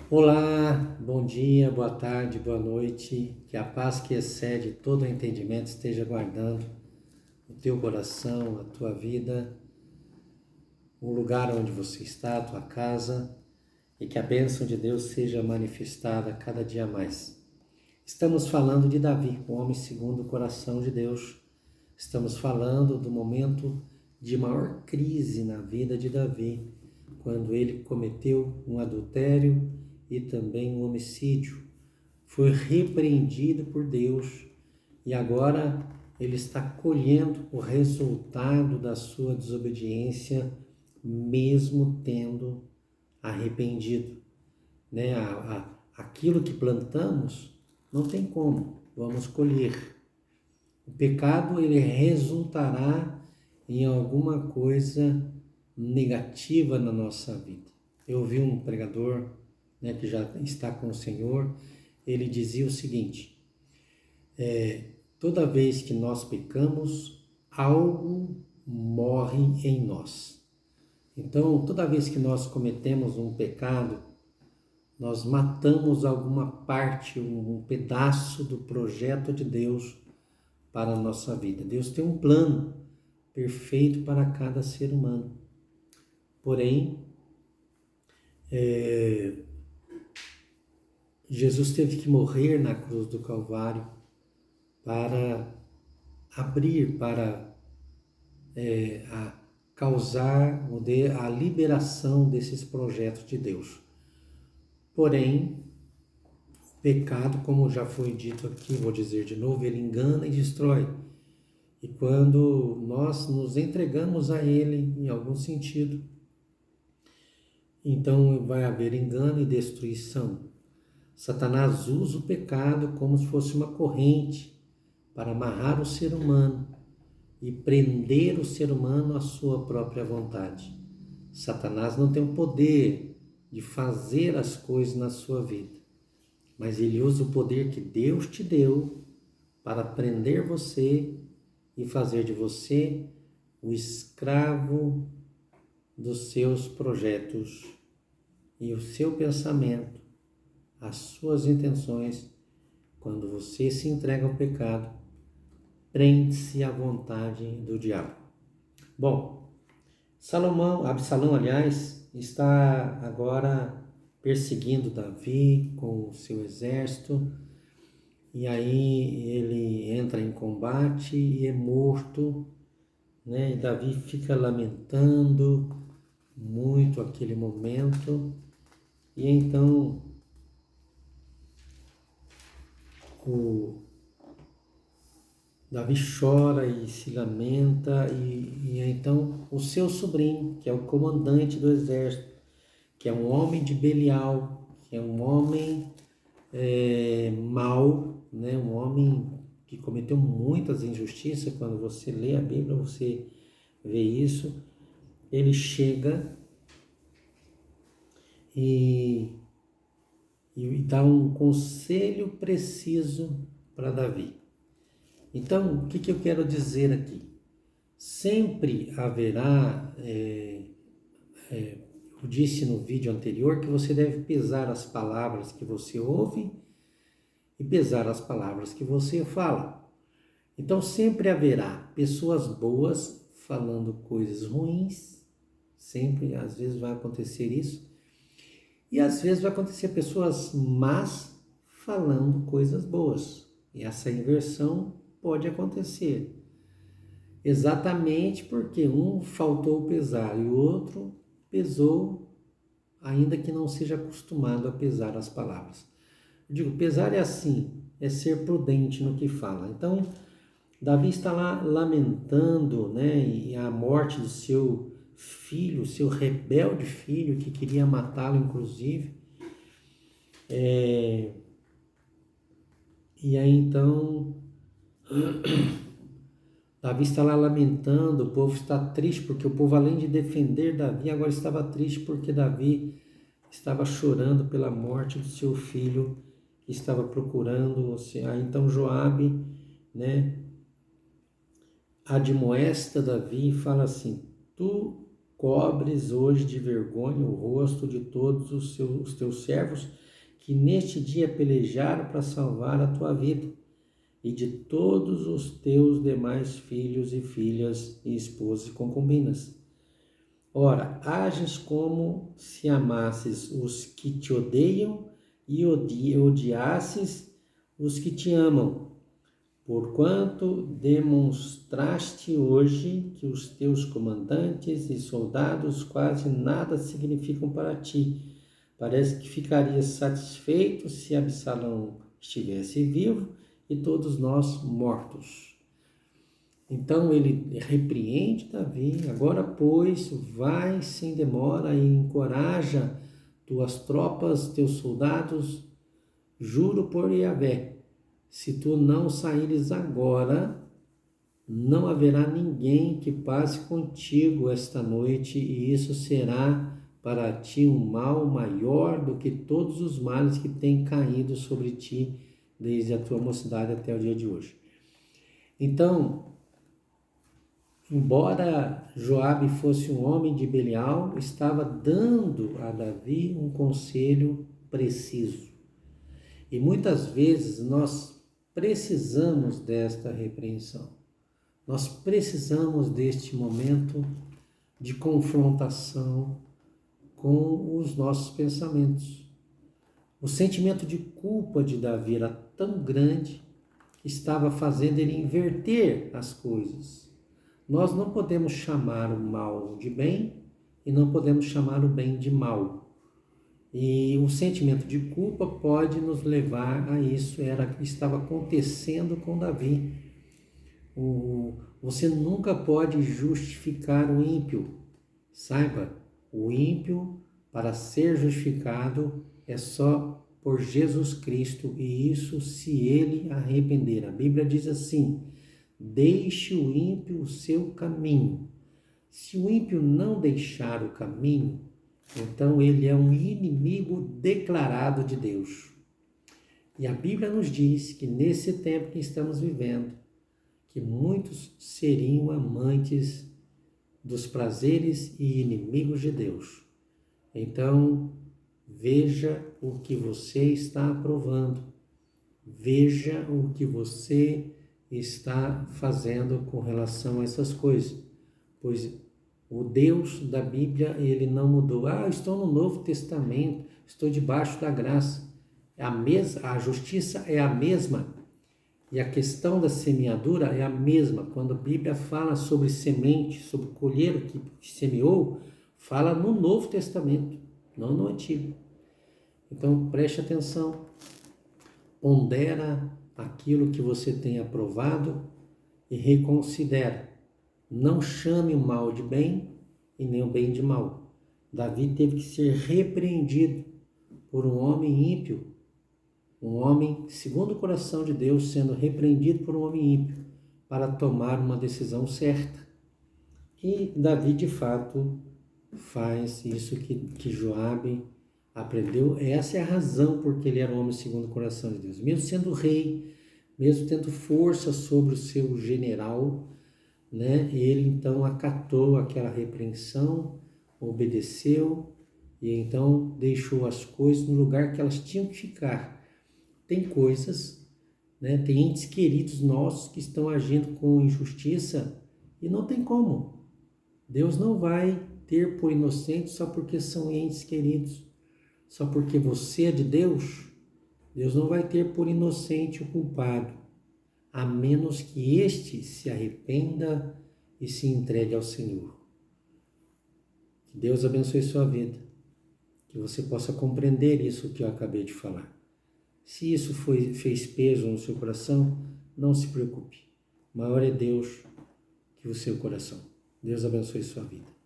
Olá, bom dia, boa tarde, boa noite. Que a paz que excede todo o entendimento esteja guardando o teu coração, a tua vida, o lugar onde você está, a tua casa, e que a bênção de Deus seja manifestada cada dia mais. Estamos falando de Davi, o homem segundo o coração de Deus. Estamos falando do momento de maior crise na vida de Davi, quando ele cometeu um adultério e também um homicídio. Foi repreendido por Deus e agora ele está colhendo o resultado da sua desobediência, mesmo tendo arrependido. Né? Aquilo que plantamos não tem como, vamos colher. O pecado ele resultará em alguma coisa negativa na nossa vida. Eu ouvi um pregador, né, que já está com o Senhor, ele dizia o seguinte: toda vez que nós pecamos, algo morre em nós. Então, toda vez que nós cometemos um pecado, nós matamos alguma parte, um pedaço do projeto de Deus para a nossa vida. Deus tem um plano perfeito para cada ser humano. Porém, Jesus teve que morrer na cruz do Calvário para abrir, para causar a liberação desses projetos de Deus. Porém, o pecado, como já foi dito aqui, vou dizer de novo, ele engana e destrói. E quando nós nos entregamos a ele, em algum sentido, então vai haver engano e destruição. Satanás usa o pecado como se fosse uma corrente para amarrar o ser humano e prender o ser humano à sua própria vontade. Satanás não tem o poder de fazer as coisas na sua vida, mas ele usa o poder que Deus te deu para prender você e fazer de você o escravo dos seus projetos e o seu pensamento, as suas intenções. Quando você se entrega ao pecado, prende-se à vontade do diabo. Bom, Absalão, aliás, está agora perseguindo Davi com o seu exército, e aí ele entra em combate e é morto, né? E Davi fica lamentando muito aquele momento, e então Davi chora e se lamenta, e então o seu sobrinho, que é o comandante do exército, que é um homem de Belial, que é um homem mau, né? Um homem que cometeu muitas injustiças. Quando você lê a Bíblia, você vê isso. Ele chega e dá um conselho preciso para Davi. Então, o que eu quero dizer aqui? Sempre haverá, eu disse no vídeo anterior, que você deve pesar as palavras que você ouve e pesar as palavras que você fala. Então, sempre haverá pessoas boas falando coisas ruins, sempre, às vezes vai acontecer isso, e às vezes vai acontecer pessoas más falando coisas boas, e essa inversão pode acontecer. Exatamente porque um faltou pesar e o outro pesou, ainda que não seja acostumado a pesar as palavras. Eu digo, pesar é assim, é ser prudente no que fala. Então, Davi está lá lamentando, né, e a morte do seu filho, seu rebelde filho, que queria matá-lo, inclusive. E aí então Davi está lá lamentando, o povo está triste, porque o povo, além de defender Davi, agora estava triste porque Davi estava chorando pela morte do seu filho, que estava procurando. Aí então Joabe, né, admoesta Davi e fala assim: tu cobres hoje de vergonha o rosto de todos os teus servos que neste dia pelejaram para salvar a tua vida, e de todos os teus demais filhos e filhas e esposas e concubinas. Ora, ages como se amasses os que te odeiam e odiasses os que te amam, porquanto demonstraste hoje que os teus comandantes e soldados quase nada significam para ti. Parece que ficarias satisfeito se Absalão estivesse vivo e todos nós mortos. Então ele repreende Davi. Agora, pois, vai sem demora e encoraja tuas tropas, teus soldados. Juro por Yahvé, se tu não saíres agora, não haverá ninguém que passe contigo esta noite, e isso será para ti um mal maior do que todos os males que têm caído sobre ti desde a tua mocidade até o dia de hoje. Então, embora Joabe fosse um homem de Belial, estava dando a Davi um conselho preciso. E muitas vezes nós precisamos desta repreensão. Nós precisamos deste momento de confrontação com os nossos pensamentos. O sentimento de culpa de Davi era tão grande que estava fazendo ele inverter as coisas. Nós não podemos chamar o mal de bem e não podemos chamar o bem de mal. E o sentimento de culpa pode nos levar a isso. Era o que estava acontecendo com Davi. Você nunca pode justificar o ímpio. Saiba, o ímpio, para ser justificado, é só por Jesus Cristo, e isso se ele arrepender. A Bíblia diz assim: deixe o ímpio o seu caminho. Se o ímpio não deixar o caminho, então ele é um inimigo declarado de Deus. E a Bíblia nos diz que nesse tempo que estamos vivendo, que muitos seriam amantes dos prazeres e inimigos de Deus. Então, veja o que você está aprovando. Veja o que você está fazendo com relação a essas coisas. Pois o Deus da Bíblia, ele não mudou. Eu estou no Novo Testamento, estou debaixo da graça. A justiça é a mesma. E a questão da semeadura é a mesma. Quando a Bíblia fala sobre semente, sobre colher o que semeou, fala no Novo Testamento, não no Antigo. Então preste atenção, pondera aquilo que você tem aprovado e reconsidera. Não chame o mal de bem e nem o bem de mal. Davi teve que ser repreendido por um homem ímpio, um homem segundo o coração de Deus, sendo repreendido por um homem ímpio para tomar uma decisão certa. E Davi, de fato, faz isso que Joabe aprendeu. Essa é a razão porque ele era um homem segundo o coração de Deus. Mesmo sendo rei, mesmo tendo força sobre o seu general, né, ele então acatou aquela repreensão, obedeceu e então deixou as coisas no lugar que elas tinham que ficar. Tem coisas, né, tem entes queridos nossos que estão agindo com injustiça e não tem como. Deus não vai ter por inocente só porque são entes queridos. Só porque você é de Deus, Deus não vai ter por inocente o culpado, a menos que este se arrependa e se entregue ao Senhor. Que Deus abençoe sua vida, que você possa compreender isso que eu acabei de falar. Se isso fez peso no seu coração, não se preocupe. Maior é Deus que o seu coração. Deus abençoe sua vida.